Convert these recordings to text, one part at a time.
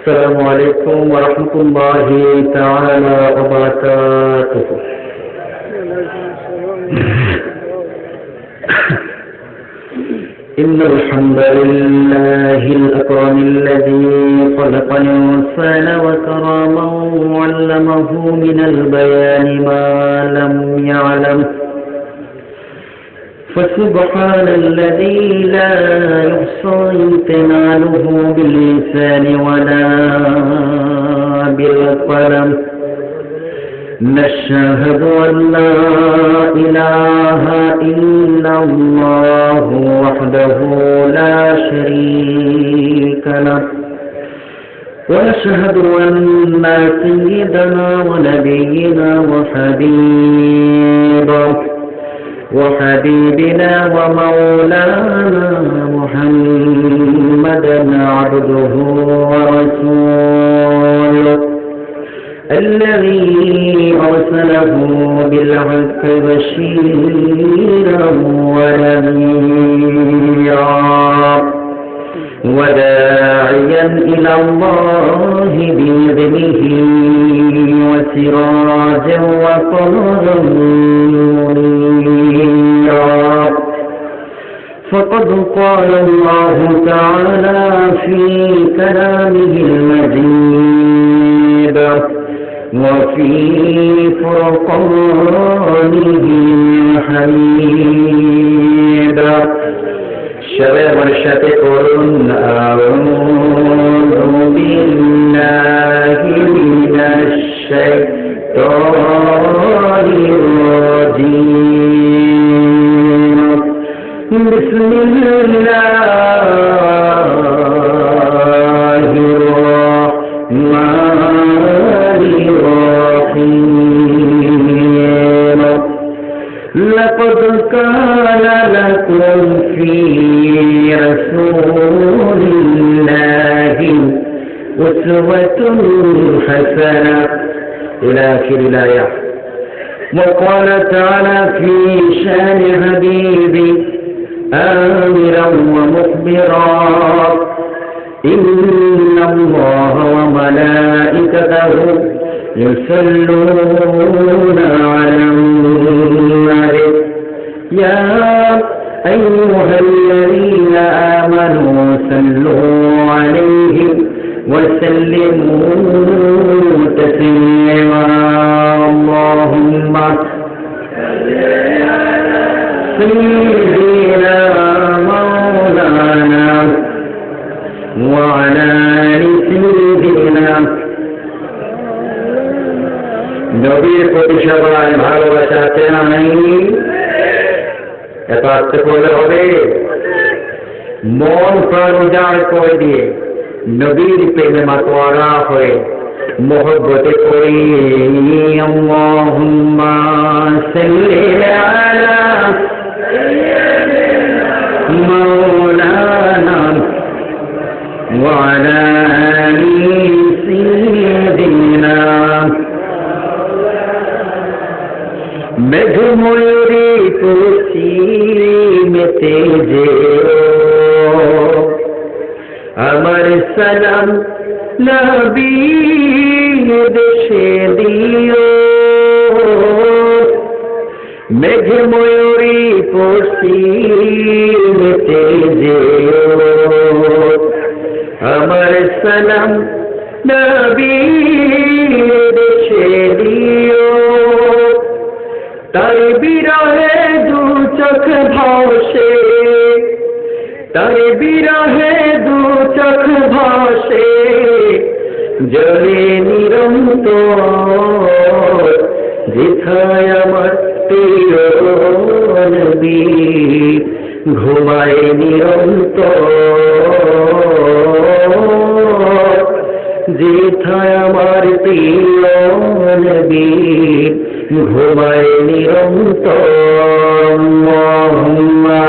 السلام عليكم ورحمة الله تعالى وبركاته. إن الحمد لله الأكرم الذي خلق الإنسان وكرمه وعلمه من البيان ما لم يعلم، فسبحان الذي لا يحصى امتنانه باللسان ولا بالقلم. نشهد أن لا إله إلا الله وحده لا شريك له، ونشهد أن سيدنا ونبينا وحبيبنا ومولانا محمدا عبده ورسوله الذي أرسله بالحق بشيرا ونذيرا وداعيا إلى الله بإذنه وسراجا وقمرا منيرا. فقد قال الله تعالى في كلامه المجيد وفي فرقانه الحميد. সবাই আমার সাথে করুন আউযু বিল্লাহি মিনাশ শাইতানির রাজীম। বিসমিল্লাহির রাহমানির রাহিম। لقد كان لكم في رسول الله أسوة حسنة إلى آخر الآية. وقال تعالى في شان حبيبي آمرا ومخبرا إن الله وملائكته يصلون على النبي يا أيها الذين آمنوا صلوا عليه وسلموا تسليما. اللهم سيدنا مولانا وعلى آل سيدنا। নবীর প্রতি সবাই ভালোবাসা আছে না নাই? এত আস্তে করলে হবে? মন প্রাণ উজাড় করে দিয়ে নবীর প্রেমে মাতোয়ারা হয়ে মোহব্বতে করি আল্লাহুম্মা সাল্লি আলা মাওলানা ওয়া আলা আলি সাইয়্যিদিনা। মেঘময়ূরী পশ্চিমেতে যে আমার সালাম নবীর দেশে দিও। মেঘময়ূরী পশ্চিমেতে যে আমার সালাম নবীর দেশে দিও। তার বিরহে দু চোখ ভাসে, তার বিরহে দু চোখ ভাসে জলে নিরন্তর। যেথায় আমার প্রিয় নবী ঘুমায় নিরন্তর। যেথায় আমার প্রিয় নবী ঘুমায় নিরন্তর। আল্লাহুম্মা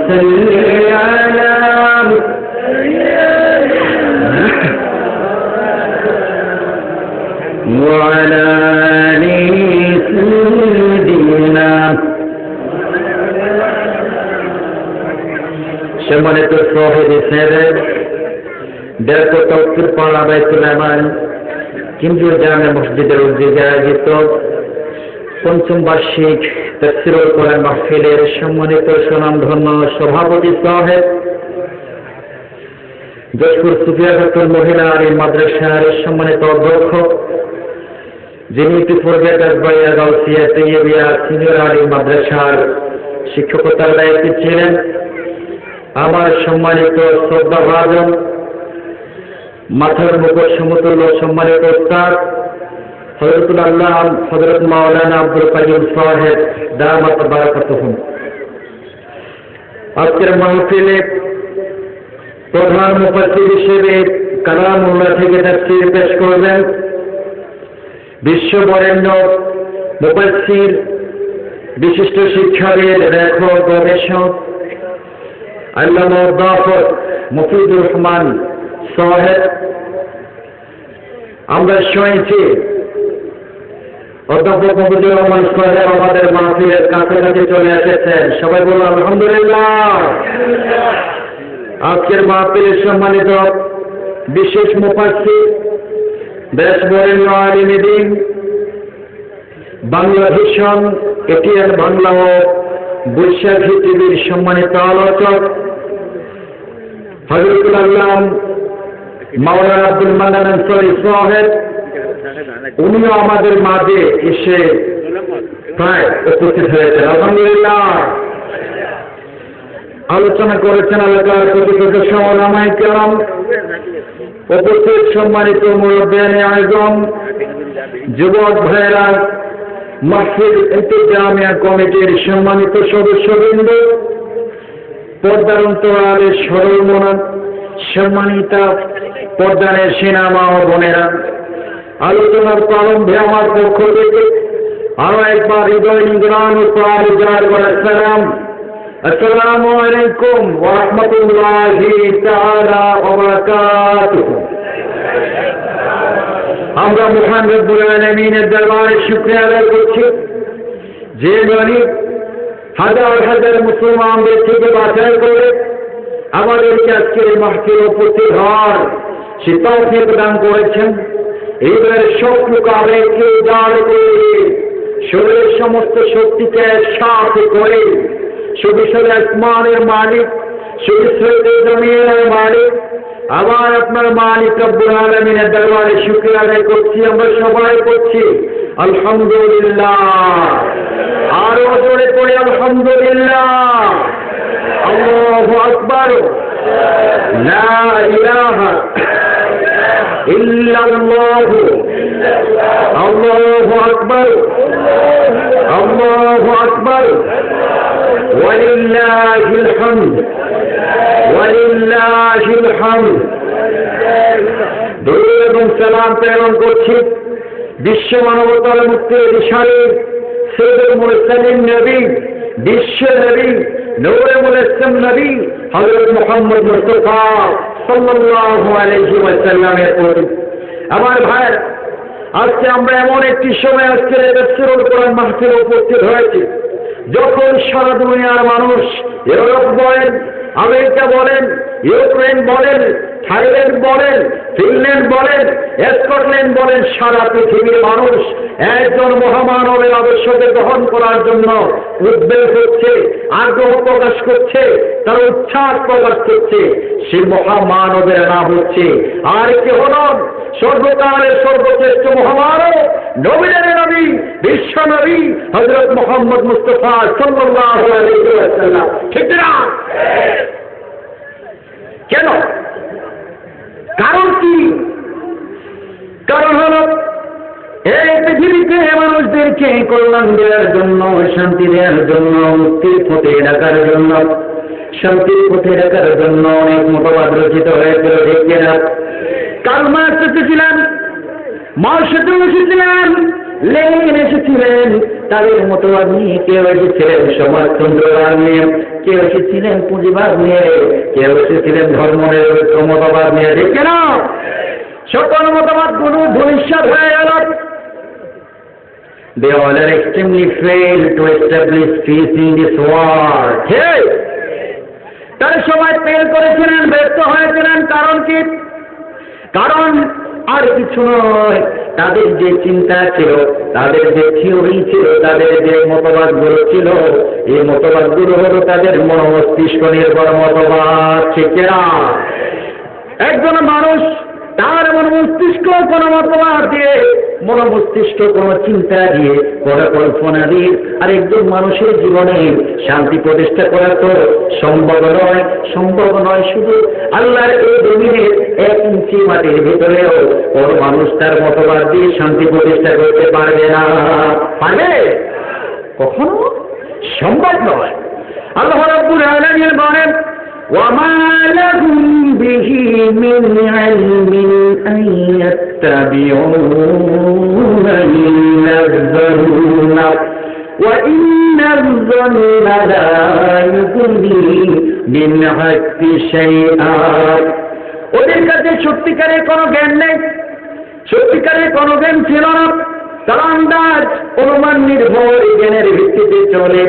সাল্লি আলা ওয়া আলা আলি সাইয়্যিদিনা। সম্মানিত সাহেব দেড় তৌফির পাড়া বাইতুল আমান কেন্দ্রীয় জামে মসজিদের উদ্যোগে আয়োজিত পঞ্চম বার্ষিক তাফসীরুল কোরআন মাহফিলের সম্মানিত সুনামধন্য সভাপতি সাহেব, যশপুর সুফিয়া খাতুন মহিলা আলিম মাদ্রাসার সম্মানিত অধ্যক্ষ, যিনি ইতিপূর্বে কাজবাইয়া গাউসিয়া তৈয়বিয়া সিনিয়র আলিম মাদ্রাসার শিক্ষকতার দায়িত্বে ছিলেন, আমার সম্মানিত শ্রদ্ধাভাজন মাথার মুকুট সমতুল্য সম্মানিত উস্তাদ হযরতুল আল্লাহ হযরত মাওলানা আব্দুল কাইয়ুম সাহেব দামাত বারাকাতুহুম। আজকের মাহফিলে প্রধান মুফাসসির হিসেবে কালামুল্লাহ থেকে তাফসীর পেশ করবেন বিশ্ববরেণ্য মুফাসসির, বিশিষ্ট শিক্ষাবিদ, লেখক, গবেষক আল্লামা মুফাসসির মুফিদুর রহমান সাহেব। আমরা শুনেছি অধ্যাপক মুফিদুর রহমান সাহেব আমাদের মাহফিলের কাছাকাছি চলে এসেছেন। সবাই বলুন আলহামদুলিল্লাহ। আজকের মাহফিলের সম্মানিত বিশেষ মুফাসসির, দেশ বরেণ্য আলিম দ্বীন, বাংলা ভিশন, এটিএন বাংলা ও বৈশাখী টিভির সম্মানিত আলোচক হযরতুল আল্লাহ মাওলানা আব্দুল মান্নান আনসারী সাহেব, উনিও আমাদের মাঝে এসে প্রায় উপস্থিত হয়েছেন। আলহামদুলিল্লাহ। আলোচনা করেছেন এলাকার প্রতিপক্ষ ওলামায়ে কেরাম, উপস্থিত সম্মানিত মুরব্বিয়ানে আযম, যুবক ভাইয়েরা, মাহফিল ইন্তেজামিয়া কমিটির সম্মানিত সদস্যবৃন্দ, পর্দার অন্তরালে সরল মনা সম্মানিতা পর্দানের সিনেমা ও বোনেরা, আলোচনার প্রারম্ভে আমার পক্ষ থেকে আরো একবার হৃদয় নিগ্রাণ ও প্রাণ করা সালাম। আসসালামু আলাইকুম ওয়া রাহমাতুল্লাহি তাআলা ওয়া বারাকাতুহু। আমরা মহান রব্বুল আলামিনের দরবারে শুকরিয়া আদায় করছি, যে গণিত হাজার হাজার মুসলমানদের থেকে বাছাই করে আমাদেরকে আজকের মাহফিল উপস্থিত হওয়ার সে তৌফিক দান করেছেন। এইবারে সব লোকাবেকে জাল করে শরীরের সমস্ত শক্তিকে সাথ করে সুবিশাল আসমানের মালিক, সুবিশাল জমিনের মালিক, আবার আপনার মালিক রব্বুল আলামিনের দরবারে শুকরিয়া আদায় করছি। আমরা সবাই করছি আলহামদুলিল্লাহ। আরো জোরে পড়ে আলহামদুলিল্লাহ। আল্লাহু আকবার। লা ইলাহা ইল্লাল্লাহ। আল্লাহু আকবার। আল্লাহু আকবার। ওয়ালিল্লাহিল হামদ। ওয়ালিল্লাহিল হামদ। দরুদ এবং সালাম প্রেরণ করছি বিশ্ব মানবতার মুক্তির দিশারি সৈয়দুল মুরসালিন নবী, বিশ্ব নবী, নূরে মুজাসসাম নবী হযরত মুহাম্মদ মুস্তাফা সাল্লাল্লাহু আলাইহি ওয়াসাল্লামের প্রতি। আমার ভাই, আজকে আমরা এমন একটি সময় আজকে তাফসীরুল কোরআন মাহফিলে উপস্থিত হয়েছি যখন সারা দুনিয়ার মানুষ, ইউরোপ বলেন, আমেরিকা বলেন, ইউক্রেন বলেন, থাইল্যান্ড বলেন, ফিনল্যান্ড বলেন, স্কটল্যান্ড বলেন, সারা পৃথিবীর মানুষ একজন মহামানবের আদর্শকে গ্রহণ করার জন্য উদ্বেগ হচ্ছে, আগ্রহ প্রকাশ করছে, তার উচ্ছ্বাস প্রকাশ করছে। সে মহামানবের নাম হচ্ছে আর কেহ নন, সর্বকালের সর্বশ্রেষ্ঠ মহামানব, নবীদের নবী, বিশ্ব নবী হযরত মুহাম্মদ মুস্তাফা সাল্লাল্লাহু আলাইহি ওয়াসাল্লাম। ঠিক না? কেন? কারণ কি? কারণ হল এই পৃথিবীতে মানুষদেরকে কল্যাণ দেওয়ার জন্য, শান্তি দেওয়ার জন্য, মুক্তির পথে ডাকার জন্য, শান্তির পথে ডাকার জন্য অনেক মতবাদ রচিত হয়েছিল। দেখে না, কার্ল মার্কস এসেছিলেন, মার্কস এসেছিলেন, লেনিন এসেছিলেন, তাদের মতবাদ নিয়ে কেউ এসেছিলেন সমাজতন্ত্রবাদ নিয়ে, কেউ এসেছিলেন পুঁজিবাদ নিয়ে, কেউ এসেছিলেন ধর্মনিরপেক্ষ মতবাদ নিয়ে। দেখে না, সকল মতবাদ গুলো ভবিষ্যৎ হয়ে গেল। They all are extremely failed to establish peace in this world. তারা সবাই ফেল করেছিলেন, ব্যর্থ হয়েছিলেন। কারণ কি? কারণ আর কিছু নয়, তাদের যে চিন্তা ছিল, তাদের যে থিওরি ছিল, তাদের যে মতবাদগুলো ছিল, এই মতবাদগুলো হলো তাদের মস্তিষ্ক নির্ভর মতবাদ। ঠিক না? একজন মানুষ তার মস্তিষ্ক কোন মতবাদ দিয়ে, মস্তিষ্ক কোন চিন্তা দিয়ে, কোন কল্পনা দিয়ে আরেকজন মানুষের জীবনে শান্তি প্রতিষ্ঠা করা তো সম্ভব নয়। শুধু আল্লাহর এই জমিনের 1 ইঞ্চি মাটির ভিতরেও কোন মানুষ তার মতবাদ দিয়ে শান্তি প্রতিষ্ঠা করতে পারবে না। পারবে? কখনো সম্ভব নয়। আল্লাহ রাব্বুল আলামিন বলেন, وما لهم به من علم أن يتبعون إلا الظن وإن الظن لا يغني من الحق شيئا। ওদের কাছে সত্যিকারের কোনো জ্ঞান নেই, সত্যিকারের কোনো জ্ঞান ছিল না। তারা আন্দাজ অনুমান নির্ভর জ্ঞানের ভিত্তিতে চলে।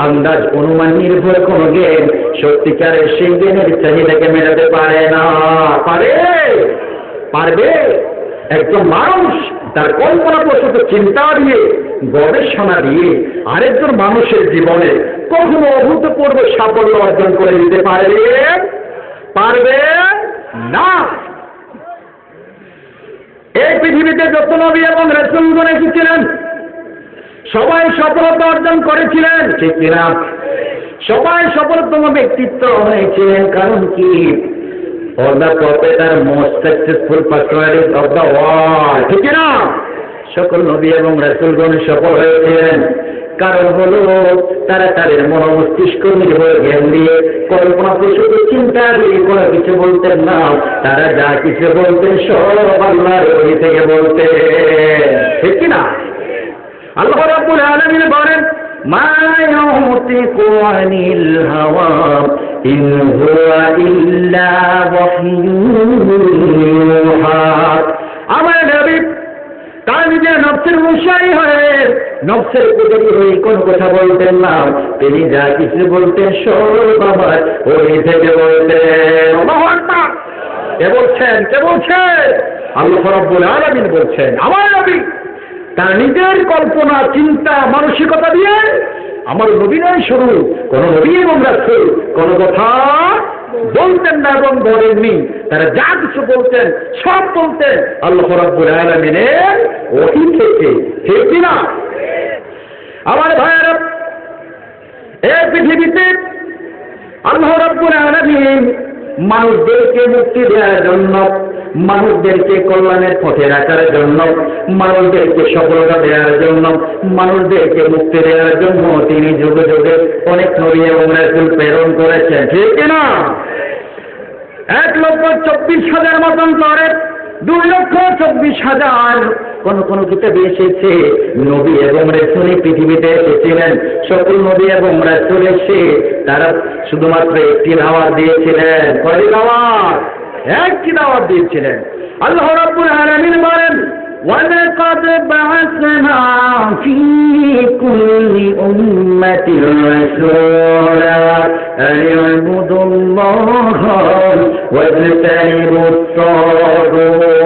আন্দাজ অনুমান নির্ভর কোন জ্ঞান সত্যিকারের সেই জ্ঞানের চাহিদাকে মেটাতে পারে না। পারবে? একজন মানুষ তার কল্পনাপ্রসূত চিন্তা দিয়ে, গবেষণা দিয়ে আরেকজন মানুষের জীবনে কখনো অভূতপূর্ব সাফল্য অর্জন করে দিতে পারবে না। এই পৃথিবীতে যত নবী এবং রাসূলগণ এসেছিলেন সবাই সফলতা অর্জন করেছিলেন। ঠিক কিনা? সবাই সফলতম ব্যক্তিত্ব হয়েছিলেন। কারণ কি? all the prophets are most successful personalities of the world. ঠিক কিনা? সকল নবী এবং রাসূলগণ সফল হয়েছিলেন। কারণ হলো তারা তাদের মস্তিষ্ক নির্ভর জ্ঞান দিয়ে, কল্পনাপ্রসূত চিন্তা দিয়ে কোনো কিছু বলতেন না। তারা যা কিছু বলতেন সব আল্লাহর ওহী থেকে বলতেন। ঠিক কিনা? আল্লাহ রাব্বুল আলামিন বলেন, মা ইয়াতিকু আনিল হাওয়া ইন হুয়া ইল্লা ওয়াহয়ুন ইউহা। আমার নবী তার নিজের নফসের অনুসারী হয়ে, নফসের পূজারী হয়ে কোনো কথা বলতেন না। তিনি যা কিছু বলতেন সব আমার ওহী থেকে বলতেন। আল্লাহু আকবার। কে বলছেন? আল্লাহ রাব্বুল আলামিন বলছেন, আমার নবী তার নিজের কল্পনা চিন্তা মানসিকতা দিয়ে, আমার নবী নয় শুরু, কোন নবী এবং রাসূল কোন কথা বলতেন না এবং বলেননি। তারা যা কিছু বলতেন সব বলতেন আল্লাহ রাব্বুল আলামিনের ওহী থেকে। ঠিক কিনা? আমার ভাইয়েরা, এই পৃথিবীতে আল্লাহ রাব্বুল আলামিন মানুষদেরকে মুক্তি দেওয়ার জন্য, মানুষদেরকে কল্যাণের পথে রাখার জন্য, মানুষদেরকে সফলতা দেওয়ার জন্য, মানুষদেরকে মুক্তি দেওয়ার জন্য তিনি যুগে যুগে অনেক নবী এবং রাসূল প্রেরণ করেছেন। ঠিক কিনা? 1,24,000 মতান্তরে 2,24,000 কোন কিতাবে এসেছে নবী এবং রাসূল পৃথিবীতে এসেছিলেন। সকল নবী এবং রাসূল এসে তারা শুধুমাত্র একটি দাওয়াত দিয়েছিলেন। কয়টি দাওয়াত? একটি দাওয়াত দিয়েছিলেন। আল্লাহ রাব্বুল আলামিন বলেন, وَلَقَدْ بَعَثْنَا فِي كُلِّ أُمَّةٍ رَسُولًا أَنِ اعْبُدُوا اللَّهَ وَاجْتَنِبُوا الطَّاغُوتَ